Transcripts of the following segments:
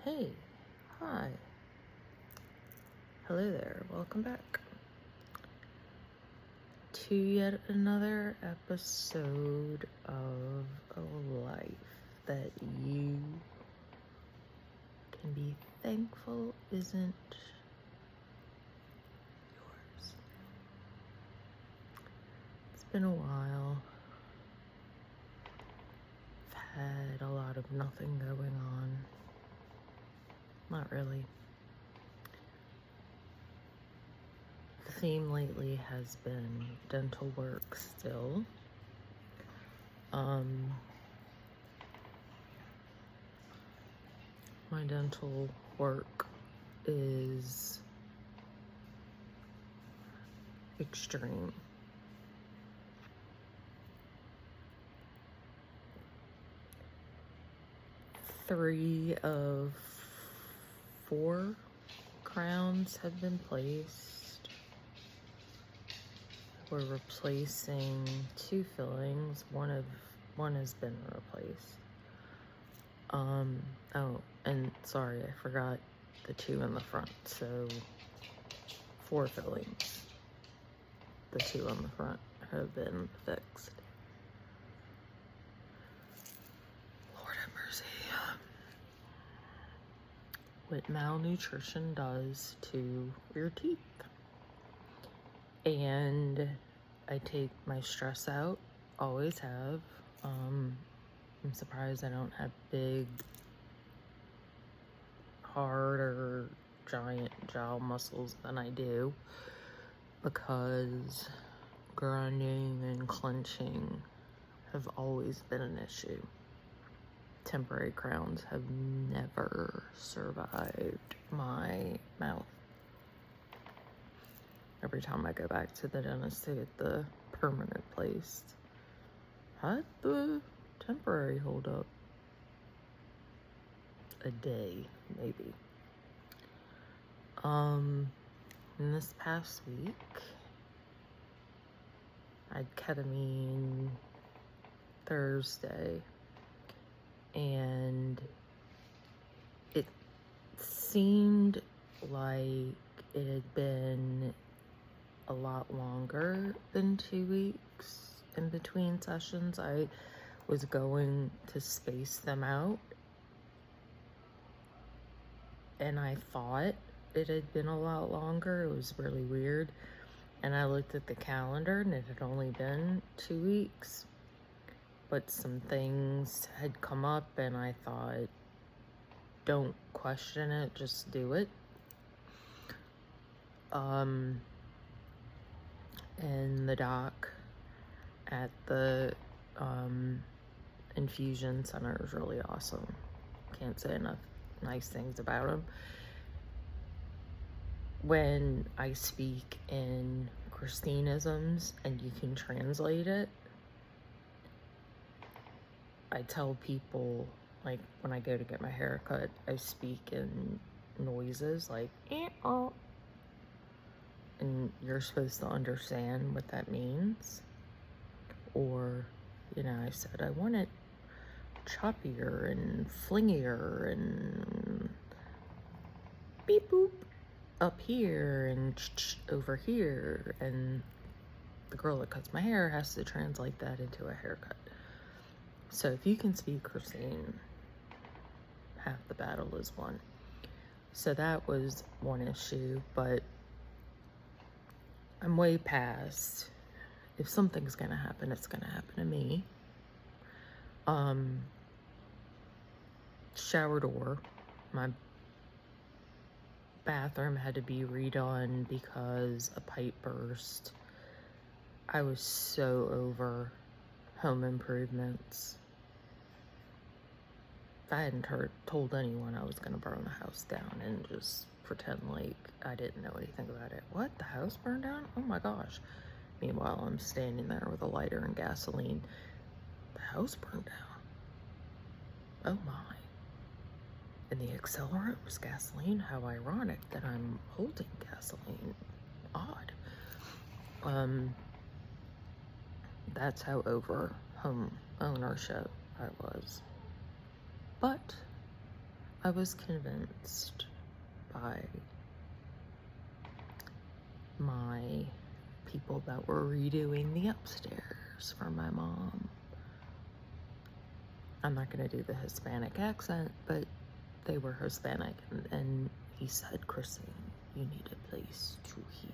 Hey, hi, hello there, welcome back to yet another episode of a life that you can be thankful isn't yours. It's been a while. I've had a lot of nothing going on. Not really. The theme lately has been dental work still. My dental work is extreme. Three of 4 crowns have been placed. We're replacing 2 fillings. One has been replaced. Oh, and sorry, I forgot the 2 in the front. So 4 fillings. The 2 on the front have been fixed. Lord have mercy. What malnutrition does to your teeth. And I take my stress out, always have. I'm surprised I don't have big, hard, or giant jaw muscles than I do, because grinding and clenching have always been an issue. Temporary crowns have never survived my mouth. Every time I go back to the dentist to get the permanent placed, how'd the temporary hold up? A day, maybe. In this past week, I had ketamine Thursday, and it seemed like it had been a lot longer than 2 weeks in between sessions. I was going to space them out, and I thought it had been a lot longer. It was really weird. And I looked at the calendar and it had only been 2 weeks. But some things had come up and I thought, don't question it, just do it. And the doc at the infusion center is really awesome. Can't say enough nice things about him. When I speak in Christinisms and you can translate it, I tell people, like, when I go to get my hair cut, I speak in noises like, eh-oh. And you're supposed to understand what that means. Or, I said I want it choppier and flingier and beep boop up here and over here. And the girl that cuts my hair has to translate that into a haircut. So if you can speak Christine, half the battle is won. So that was one issue, but I'm way past. If something's gonna happen, it's gonna happen to me. Shower door, my bathroom had to be redone because a pipe burst. I was so over home improvements. I hadn't told anyone I was gonna burn the house down and just pretend like I didn't know anything about it. What? The house burned down? Oh my gosh. Meanwhile, I'm standing there with a lighter and gasoline. The house burned down. Oh my. And the accelerant was gasoline. How ironic that I'm holding gasoline. Odd. That's how over home ownership I was. But I was convinced by my people that were redoing the upstairs for my mom. I'm not going to do the Hispanic accent, but they were Hispanic, and he said, Christine, you need a place to heal,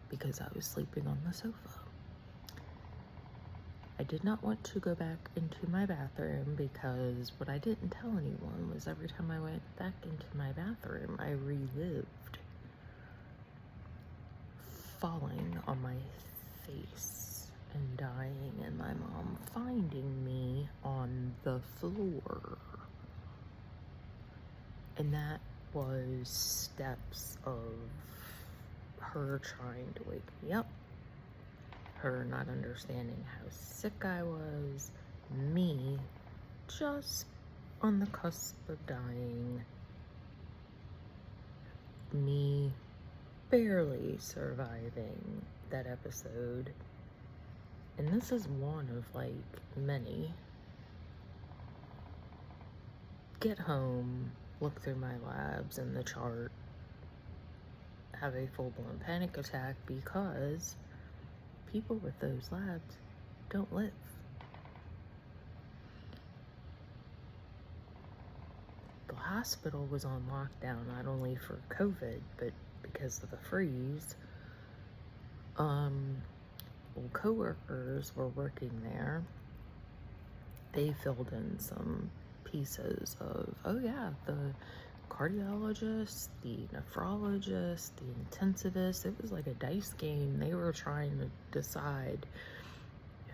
because I was sleeping on the sofa. I did not want to go back into my bathroom, because what I didn't tell anyone was every time I went back into my bathroom, I relived falling on my face and dying, and my mom finding me on the floor. And that was steps of her trying to wake me up, her not understanding how sick I was, me just on the cusp of dying, me barely surviving that episode. And this is one of like many. Get home, look through my labs and the chart, have a full-blown panic attack because people with those labs don't live. The hospital was on lockdown not only for COVID, but because of the freeze. Coworkers were working there. They filled in some pieces of, oh yeah, the cardiologist, the nephrologist, the intensivist. It was like a dice game. They were trying to decide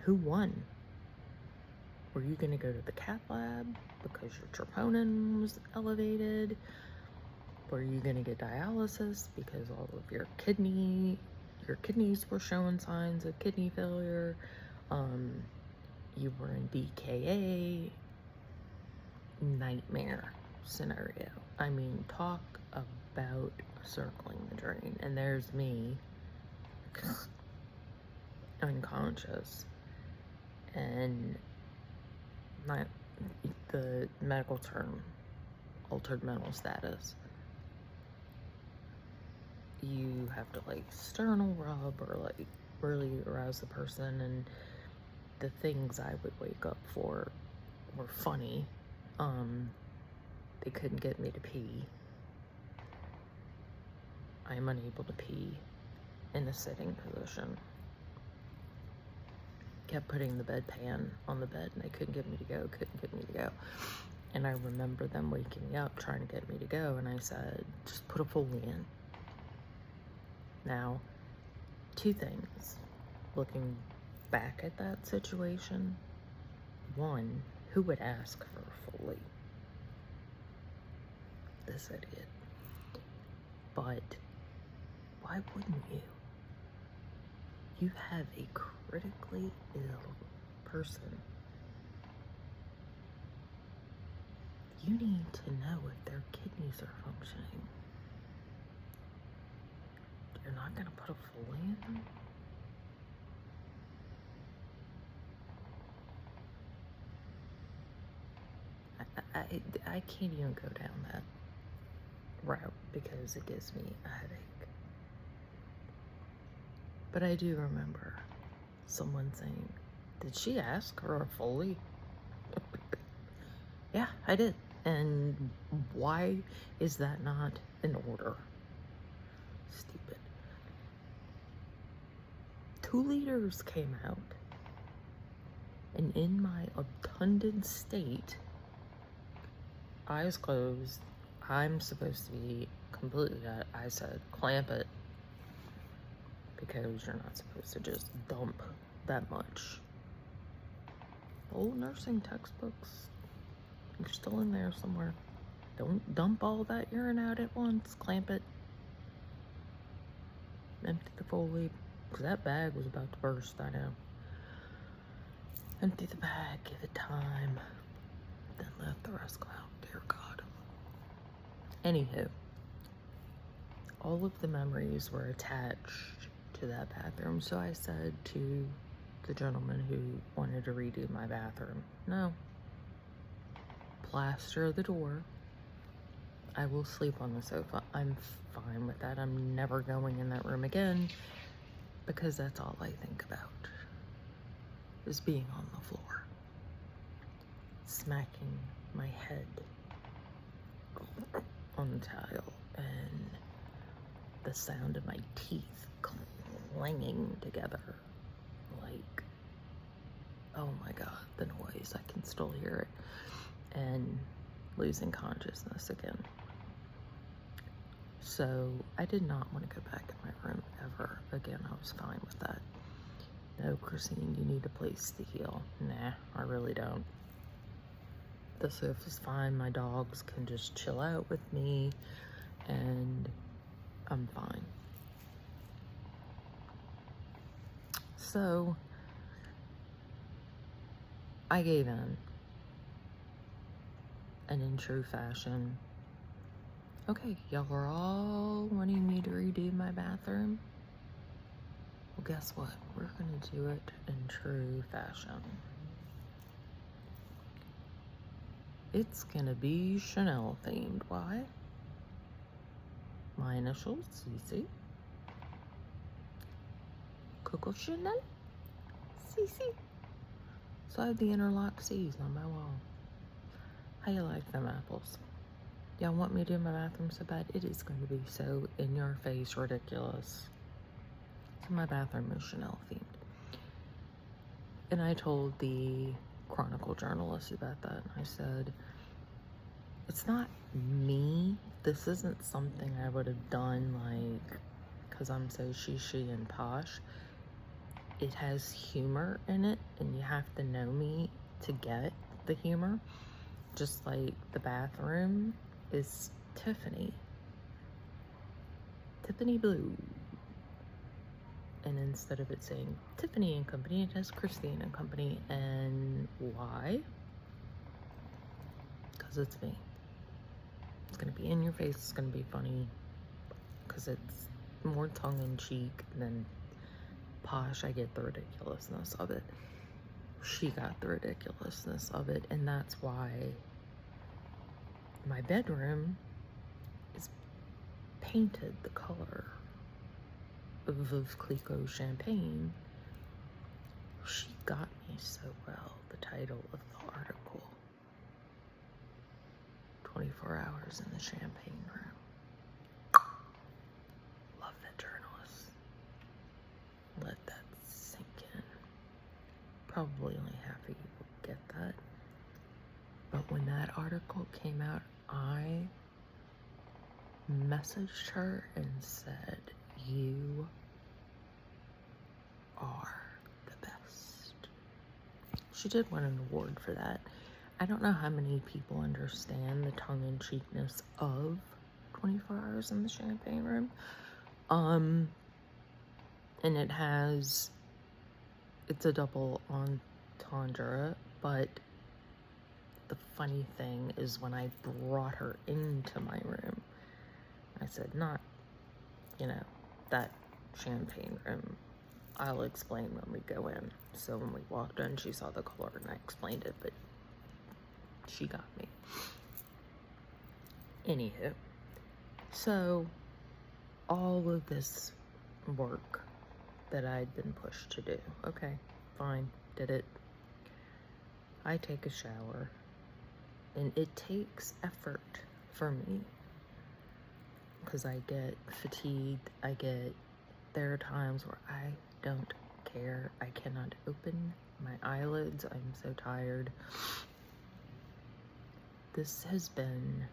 who won. Were you going to go to the cath lab because your troponin was elevated? Were you going to get dialysis because all of your kidneys were showing signs of kidney failure? You were in DKA. Nightmare scenario. I mean, talk about circling the drain. And there's me, unconscious, and not the medical term, altered mental status. You have to like sternal rub or like really arouse the person, and the things I would wake up for were funny. They couldn't get me to pee. I am unable to pee in a sitting position. Kept putting the bedpan on the bed and they couldn't get me to go. And I remember them waking me up trying to get me to go, and I said, just put a Foley in. Now, two things. Looking back at that situation, one, who would ask for a Foley? This idiot. But why wouldn't you? You have a critically ill person. You need to know if their kidneys are functioning. You're not going to put a Foley in them? I can't even go down that route because it gives me a headache. But I do remember someone saying, did she ask for a Foley? Yeah, I did. And why is that not in order? Stupid. 2 liters came out. And in my obtunded state, eyes closed, I'm supposed to be completely out. I said, clamp it, because you're not supposed to just dump that much. Old nursing textbooks, you're still in there somewhere. Don't dump all that urine out at once. Clamp it. Empty the Foley, because that bag was about to burst, I know. Empty the bag, give it time, then let the rest go out. Dear God. Anywho, all of the memories were attached to that bathroom, so I said to the gentleman who wanted to redo my bathroom, no. plaster the door. I will sleep on the sofa. I'm fine with that. I'm never going in that room again because that's all I think about is being on the floor, smacking my head on the tile and the sound of my teeth clanging together. Like, oh my God, the noise, I can still hear it, and losing consciousness again. So I did not want to go back in my room ever again. I was fine with that. No, Christine, you need a place to heal. Nah, I really don't. The sofa's fine. My dogs can just chill out with me, and I'm fine. So I gave in. And in true fashion, okay, y'all are all wanting me to redo my bathroom. Well, guess what? We're gonna do it in true fashion. It's gonna be Chanel themed. Why? My initials, CC. Coco Chanel, CC. So I have the interlock C's on my wall. How you like them apples? Y'all want me to do my bathroom so bad? It is going to be so in your face ridiculous. So my bathroom is Chanel themed. And I told the Chronicle journalist about that. And I said, it's not me. This isn't something I would have done like, because I'm so she and posh. It has humor in it, and you have to know me to get the humor. Just like the bathroom is Tiffany Blue. And instead of it saying Tiffany and Company, it has Christine and Company. And why? Because it's me. It's gonna be in your face, it's gonna be funny. Because it's more tongue-in-cheek than posh. I get the ridiculousness of it. She got the ridiculousness of it, and that's why my bedroom is painted the color of Veuve Clicquot champagne. She got me so well. The title of the article, 24 Hours in the Champagne Room. Love that journalist. Let that sink in. Probably only half of you will get that. But when that article came out, I messaged her and said, you are the best. She did win an award for that. I don't know how many people understand the tongue-in-cheekness of 24 Hours in the Champagne Room. And it's a double entendre, but the funny thing is when I brought her into my room, I said, not, that champagne room. I'll explain when we go in. So when we walked in, she saw the color and I explained it, but she got me. Anywho, so all of this work that I'd been pushed to do, okay, fine, did it. I take a shower, and it takes effort for me because I get fatigued. There are times where I don't care. I cannot open my eyelids. I'm so tired. This has been,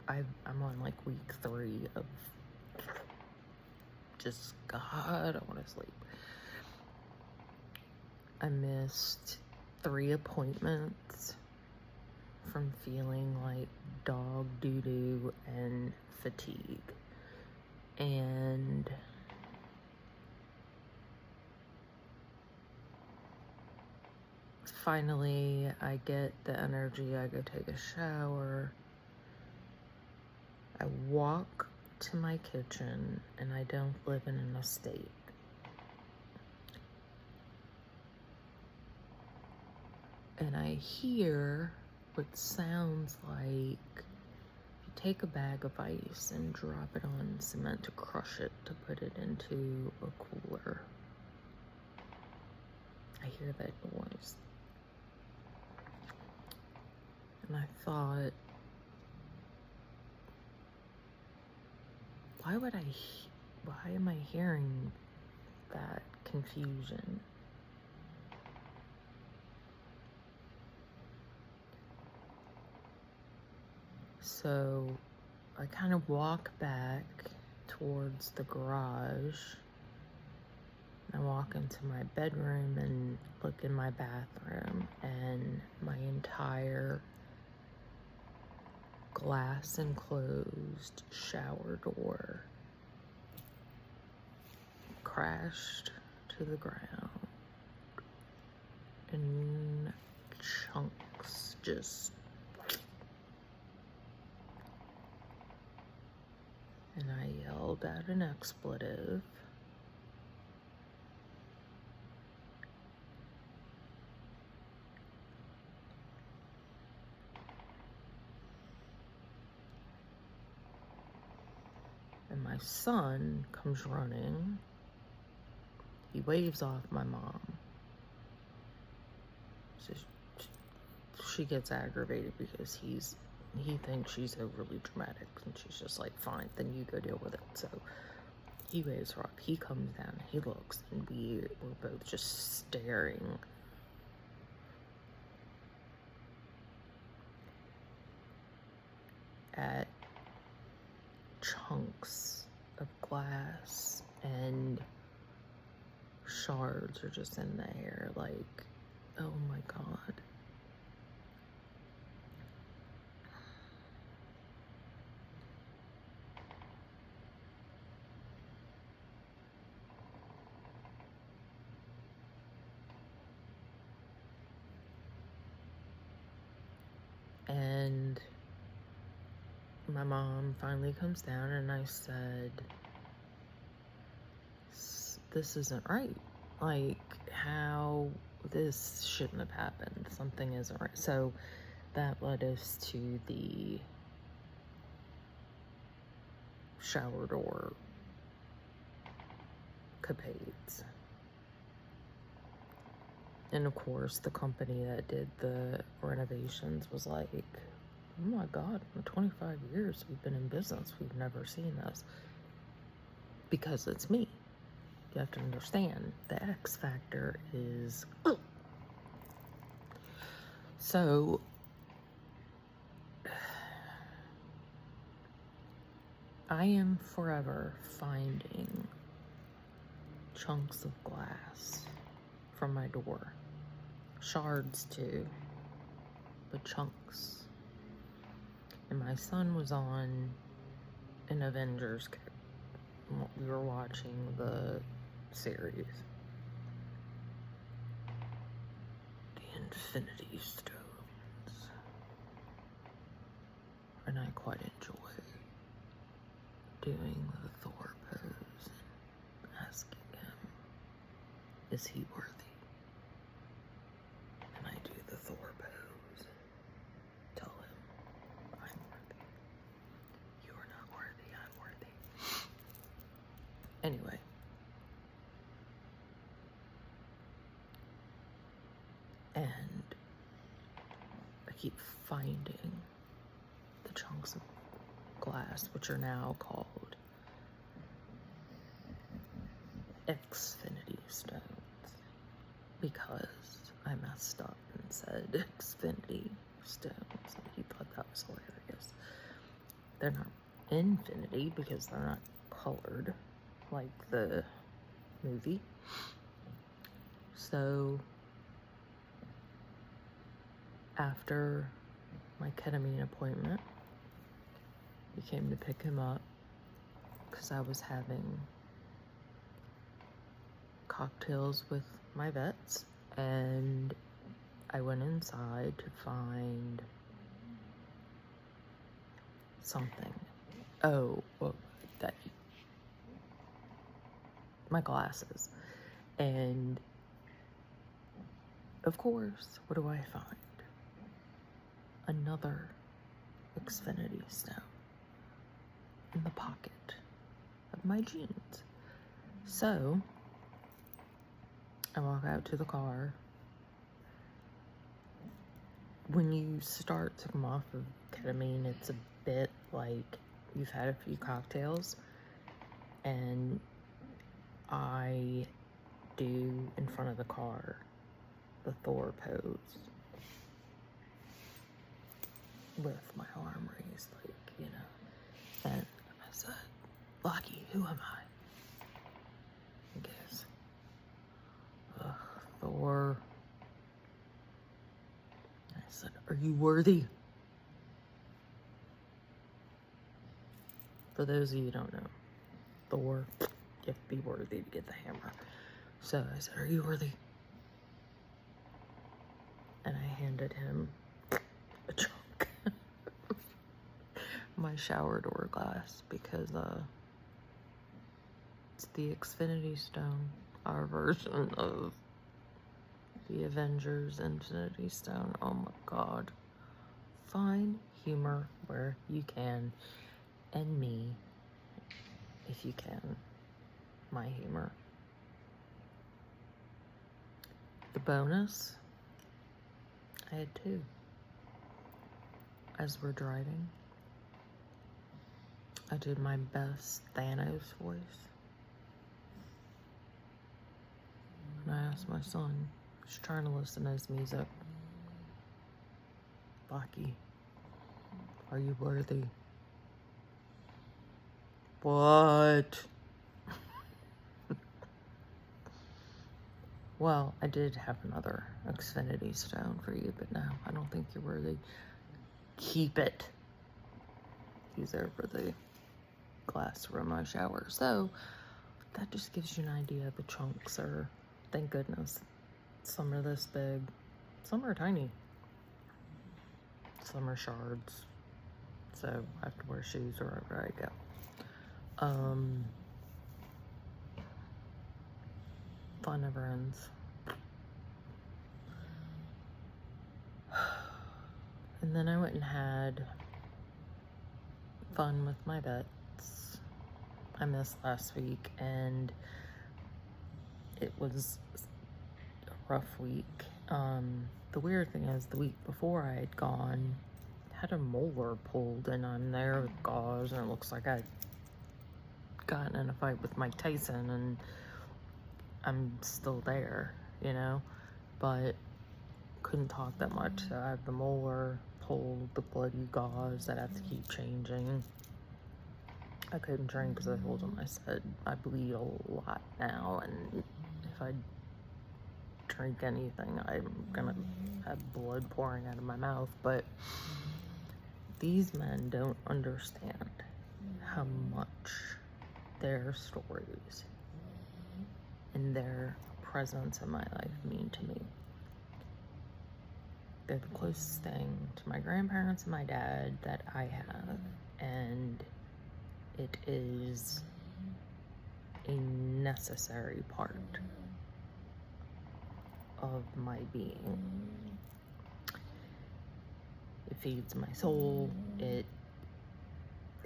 I'm on like week 3 of just, God, I want to sleep. I missed 3 appointments from feeling like dog doo-doo and fatigue. And finally, I get the energy. I go take a shower. I walk to my kitchen, and I don't live in an estate. And I hear what sounds like you take a bag of ice and drop it on cement to crush it to put it into a cooler. I hear that noise. And I thought, why am I hearing that confusion? So I kind of walk back towards the garage. I walk into my bedroom and look in my bathroom, and my entire glass enclosed shower door crashed to the ground in chunks, just. And I yelled out an expletive. And my son comes running. He waves off my mom. So she gets aggravated because he thinks she's overly dramatic, and she's just like, fine, then you go deal with it. So he waves her up. He comes down, he looks, and we were both just staring. At chunks of glass, and shards are just in the air, like, oh my God. And my mom finally comes down, and I said, this isn't right. Like, how this shouldn't have happened. Something isn't right. So that led us to the shower door capades. And of course, the company that did the renovations was like, oh my God, in 25 years we've been in business, we've never seen this. Because it's me. You have to understand, the X factor is, oh. So, I am forever finding chunks of glass from my door. Shards too, but chunks. And my son was on an Avengers kick. We were watching the series. The Infinity Stones. And I quite enjoy doing the Thor pose and asking him, is he worthy? And I do the Thor pose and tell him, I'm worthy. You are not worthy, I'm worthy. Anyway. And I keep finding the chunks of glass, which are now called Xfinity stones, because I messed up and said Xfinity stones, and he thought that was hilarious. They're not infinity because they're not colored like the movie. So after my ketamine appointment, we came to pick him up because I was having cocktails with my vets, and I went inside to find something. Oh, well, my glasses. And of course, what do I find? another Xfinity stone in the pocket of my jeans. So I walk out to the car. When you start to come off of ketamine, it's a bit like you've had a few cocktails, and I do in front of the car the Thor pose with my arm raised, like, you know. And I said, Lucky, who am I? He goes, Thor. I said, are you worthy? For those of you who don't know, Thor, you have to be worthy to get the hammer. So I said, are you worthy? And I handed him a chunk. My shower door glass, because it's the Xfinity Stone, our version of the Avengers Infinity Stone. Oh my God. Find humor where you can, and me, if you can, my humor. The bonus, I had two. As we're driving, I did my best Thanos voice. And I asked my son, he's trying to listen to his music, Lucky, are you worthy? What? Well, I did have another Xfinity Stone for you, but no, I don't think you're worthy. Keep it. He's there for the glass from my shower. So that just gives you an idea. The chunks are, thank goodness, some are this big, some are tiny, some are shards. So I have to wear shoes wherever I go. Fun never ends. And then I went and had fun with my vets. I missed last week, and it was a rough week. The weird thing is, the week before I had gone, had a molar pulled, and I'm there with gauze, and it looks like I'd gotten in a fight with Mike Tyson, and I'm still there, you know, but couldn't talk that much. So I have the molar pulled, the bloody gauze that I have to keep changing. I couldn't drink because I told him, I said, I bleed a lot now, and if I drink anything, I'm gonna have blood pouring out of my mouth. But these men don't understand how much their stories and their presence in my life mean to me. They're the closest thing to my grandparents and my dad that I have, and it is a necessary part of my being. It feeds my soul, it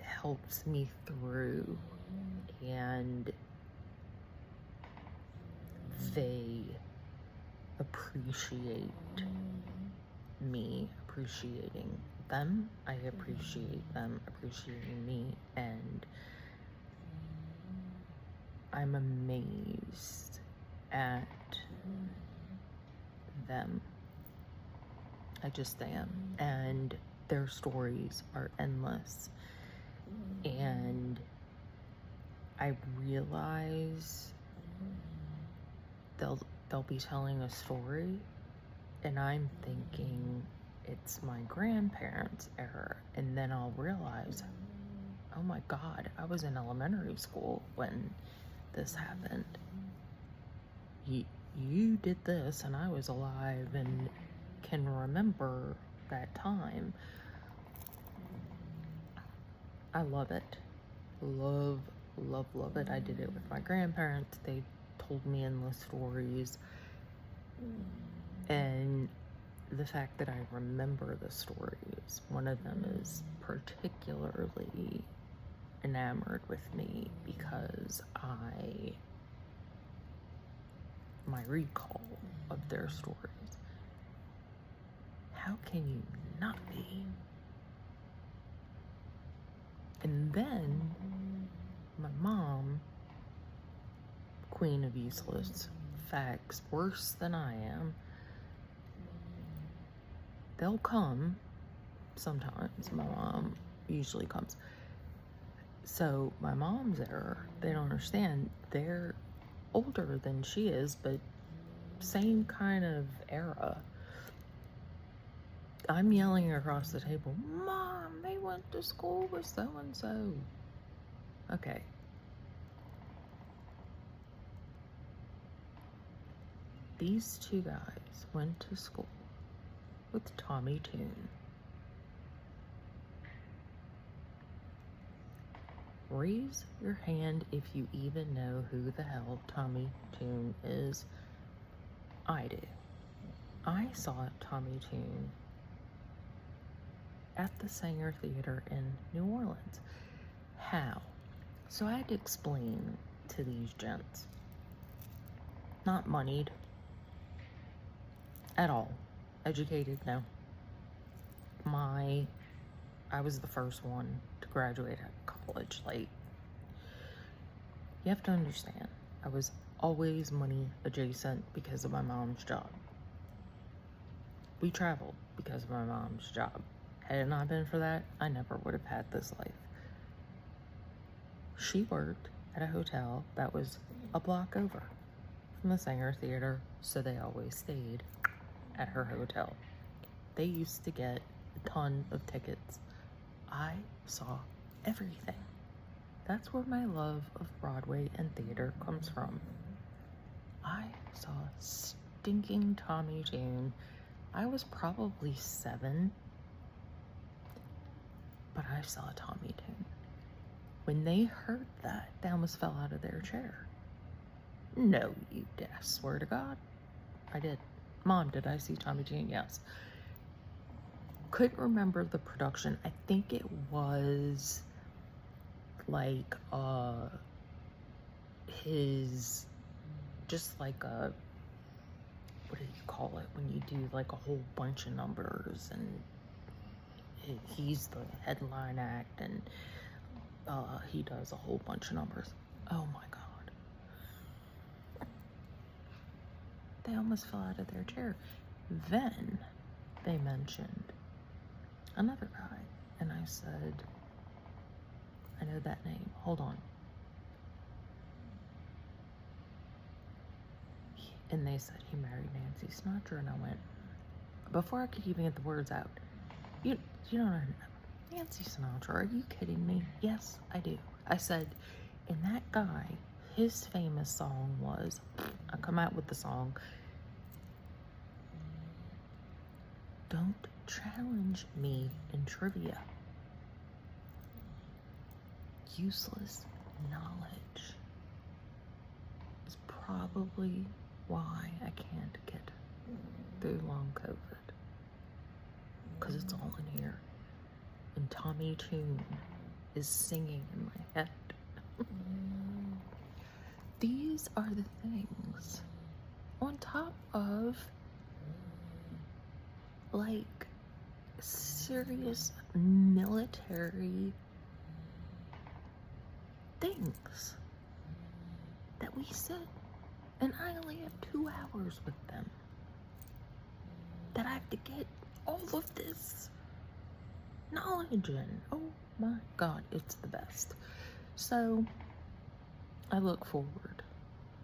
helps me through, and they appreciate me appreciating them. I appreciate them appreciating me, and I'm amazed at them. I just am. And their stories are endless. And I realize they'll be telling a story, and I'm thinking it's my grandparents' era, and then I'll realize, oh my God, I was in elementary school when this happened. You did this, and I was alive and can remember that time. I love it. Love, love, love it. I did it with my grandparents. They told me endless stories, and the fact that I remember the stories. One of them is particularly enamored with me because my recall of their stories. How can you not be? And then my mom, queen of useless facts, worse than I am, they'll come sometimes. My mom usually comes. So my mom's there. They don't understand. They're older than she is, but same kind of era. I'm yelling across the table, Mom, they went to school with so-and-so. Okay. These two guys went to school with Tommy Tune. Raise your hand if you even know who the hell Tommy Tune is. I do. I saw Tommy Tune at the Sanger Theater in New Orleans. How? So I had to explain to these gents. Not moneyed at all. Educated, no. I was the first one to graduate at college. Like, you have to understand, I was always money adjacent because of my mom's job. We traveled because of my mom's job. Had it not been for that, I never would have had this life. She worked at a hotel that was a block over from the Sanger Theater, so they always stayed at her hotel. They used to get a ton of tickets. I saw everything. That's where my love of Broadway and theater comes from. I saw stinking Tommy Tune. I was probably 7, but I saw Tommy Tune. When they heard that, they almost fell out of their chair. No, you did. I swear to God, I did. Mom, did I see Tommy Tune? Yes. Couldn't remember the production. I think it was like his, just like a, what do you call it when you do like a whole bunch of numbers, and he's the headline act, and he does a whole bunch of numbers. Oh my God. They almost fell out of their chair. Then they mentioned another guy, and I said, I know that name. Hold on. And they said he married Nancy Sinatra, and I went, before I could even get the words out, you don't know Nancy Sinatra, are you kidding me? Yes, I do. I said, and that guy, his famous song was, I come out with the song, Don't Challenge Me in Trivia. Useless knowledge is probably why I can't get through long COVID. Because it's all in here. And Tommy Tune is singing in my head. These are the things on top of like serious military things that we sit, and I only have 2 hours with them, that I have to get all of this knowledge in. Oh my God, it's the best. So I look forward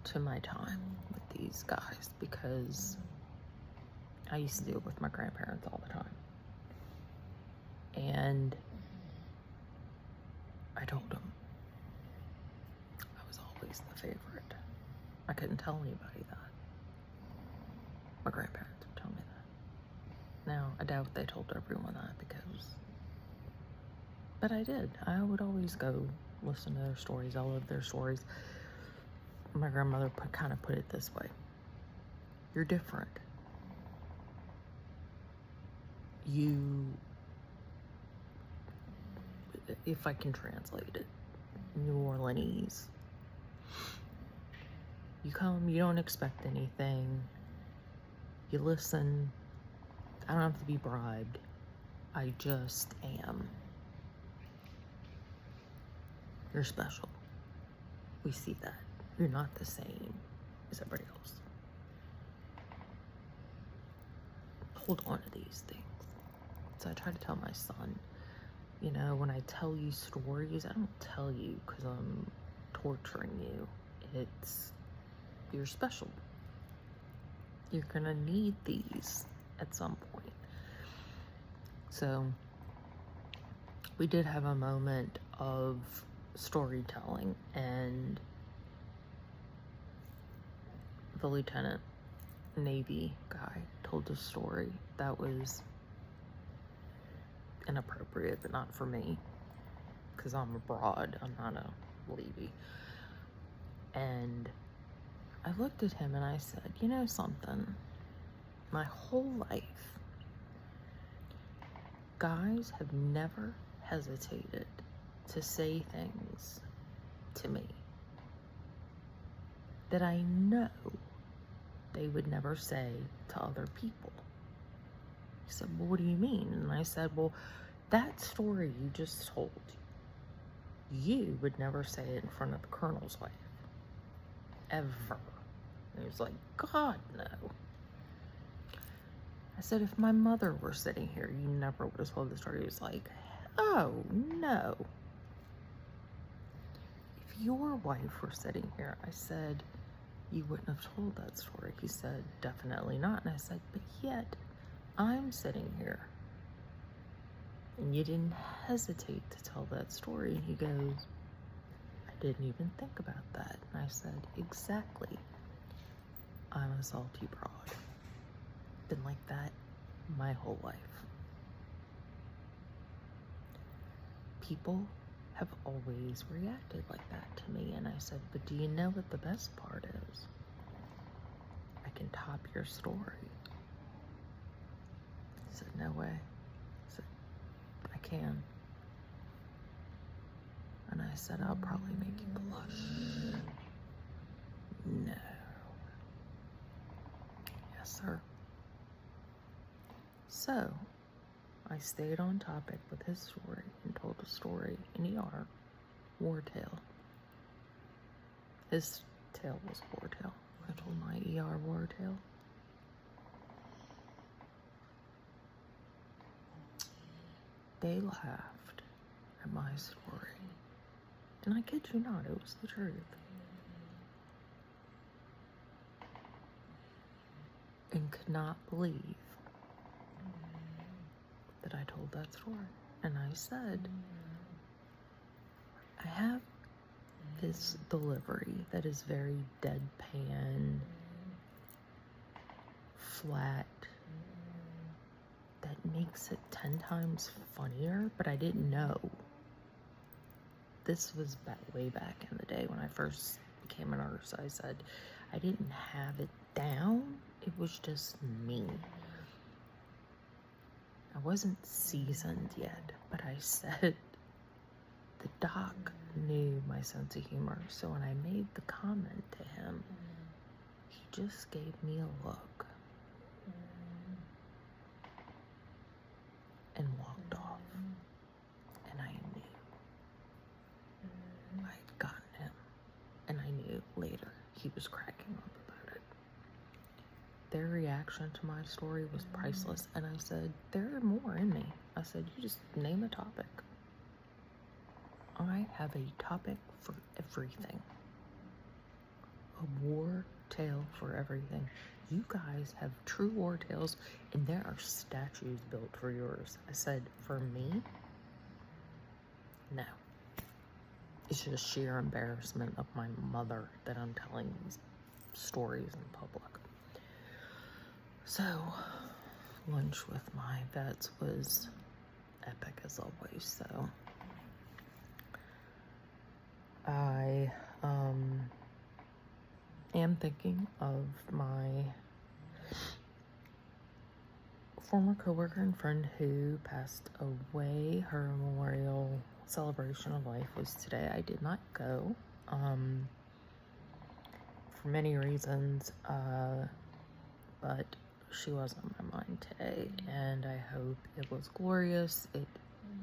to my time with these guys because I used to do it with my grandparents all the time. And I told them I was always the favorite. I couldn't tell anybody that. My grandparents would tell me that. Now, I doubt they told everyone that because, but I did. I would always go listen to their stories. I love their stories. My grandmother kind of put it this way. You're different. you, if I can translate it, New Orleanese. You come, you don't expect anything. You listen. I don't have to be bribed. I just am. You're special. We see that. You're not the same as everybody else. Hold on to these things. So I try to tell my son, you know, when I tell you stories, I don't tell you because I'm torturing you. It's, you're special. You're gonna need these at some point. So we did have a moment of storytelling, and the lieutenant, Navy guy, told a story that was inappropriate, but not for me, because I'm abroad. I'm not a Levy. And I looked at him and I said, you know something? My whole life, guys have never hesitated to say things to me that I know they would never say to other people. He said, well, what do you mean? And I said, well, that story you just told, you would never say it in front of the colonel's wife. Ever. And he was like, God, no. I said, if my mother were sitting here, you never would have told the story. He was like, oh, no. If your wife were sitting here, I said, you wouldn't have told that story. He said, definitely not. And I said, but yet, I'm sitting here. And you didn't hesitate to tell that story. And he goes, I didn't even think about that. And I said, exactly. I'm a salty broad. Been like that my whole life. People have always reacted like that to me. And I said, but do you know what the best part is? I can top your story. He said, no way. I said, I can. And I said, I'll probably make you blush. No. Yes, sir. So, I stayed on topic with his story and told a story in ER, Wartail. His tail was Wartail. I told my ER Wartail. They laughed at my story. And I kid you not, it was the truth. And could not believe that I told that story. And I said, I have this delivery that is very deadpan, flat, that makes it 10 times funnier, but I didn't know. This was way back in the day when I first became a nurse. I said, I didn't have it down. It was just me. I wasn't seasoned yet, but I said the doc knew my sense of humor. So when I made the comment to him, he just gave me a look and walked off. And I knew I'd gotten him. And I knew later he was cracking up about it. Their reaction to my story was priceless. And I said, there are more in me. I said, you just name a topic. I have a topic for everything. A war tale for everything. You guys have true war tales, and there are statues built for yours. I said, for me, no. It's just sheer embarrassment of my mother that I'm telling these stories in public. So, lunch with my vets was epic as always, so I am thinking of my former coworker and friend who passed away. Her memorial celebration of life was today. I did not go, for many reasons, but she was on my mind today, and I hope it was glorious. It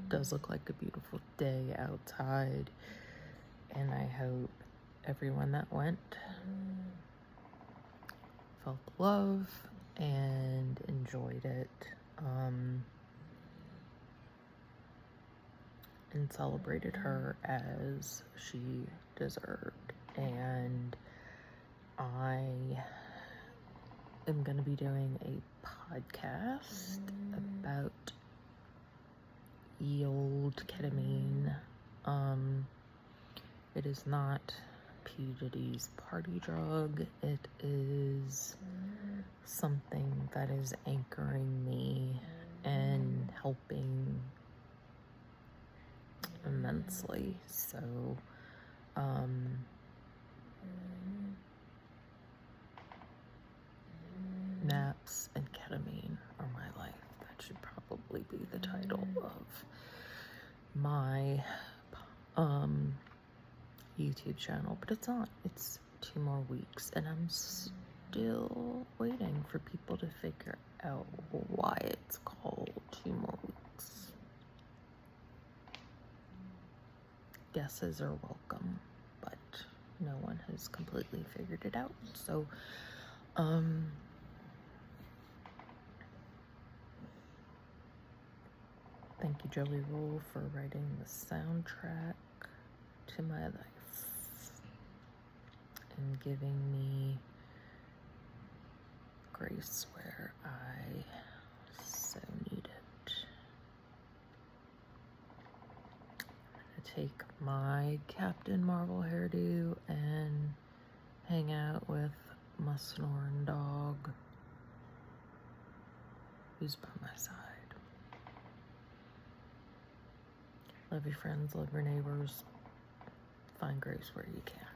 does look like a beautiful day outside, and I hope everyone that went felt love and enjoyed it, and celebrated her as she deserved. And I am going to be doing a podcast about ye old ketamine. It is not P. Diddy's party drug. It is something that is anchoring me and helping immensely. So, naps and ketamine are my life. That should probably be the title of my YouTube channel, but it's not. It's 2 more weeks, and I'm still waiting for people to figure out why it's called 2 more weeks. Guesses are welcome, but no one has completely figured it out. So, thank you, Joey Roll, for writing the soundtrack to my life and giving me grace where I so need it. I'm gonna take my Captain Marvel hairdo and hang out with my snoring dog, who's by my side. Love your friends, love your neighbors. Find grace where you can.